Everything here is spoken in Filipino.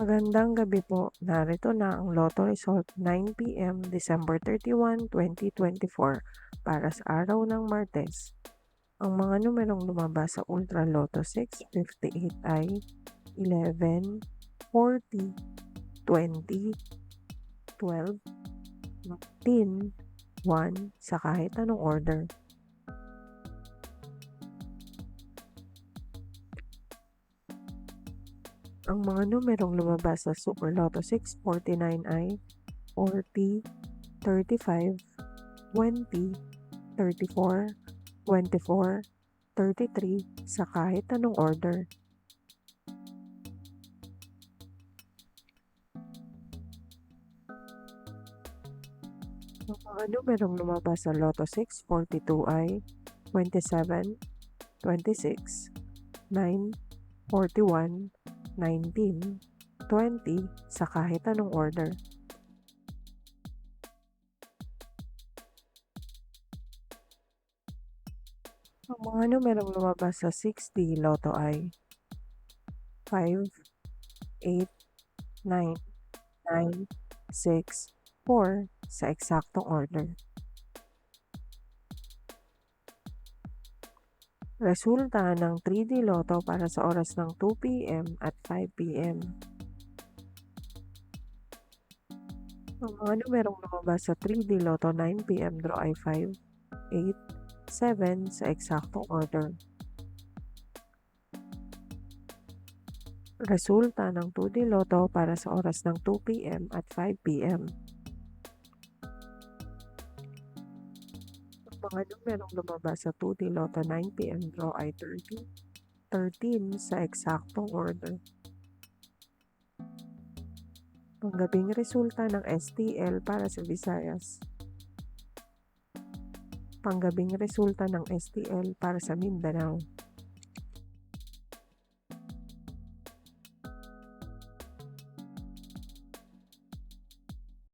Magandang gabi po. Narito na ang Lotto result 9 p.m. December 31, 2024 para sa araw ng Martes. Ang mga numerong lumabas sa Ultra Lotto 658 ay 11, 40, 20, 12, 19, 1 sa kahit anong order. Ang mga numerong lumabas sa Super Lotto 649 ay 40, 35, 20, 34, 24, 33 sa kahit anong order. Ang mga numerong lumabas sa Lotto 642 ay 27, 26, 9, 41, 19, 20 sa kahit anong order. Ang mga numerong lumabas sa 6D Lotto ay 5, 8, 9, 9, 6, 4 sa eksaktong order. Resulta ng 3D Lotto para sa oras ng 2 p.m. at 5 p.m. Ang mga numerong lumabas sa 3D Lotto 9 p.m. draw ay 5, 8, 7 sa eksaktong order. Resulta ng 2D Lotto para sa oras ng 2 p.m. at 5 p.m. Ang mga numerong lumabas sa 2D Lotto 9 p.m. draw ay 30, 13 sa eksaktong order. Panggabing resulta ng STL para sa Visayas. Panggabing resulta ng STL para sa Mindanao.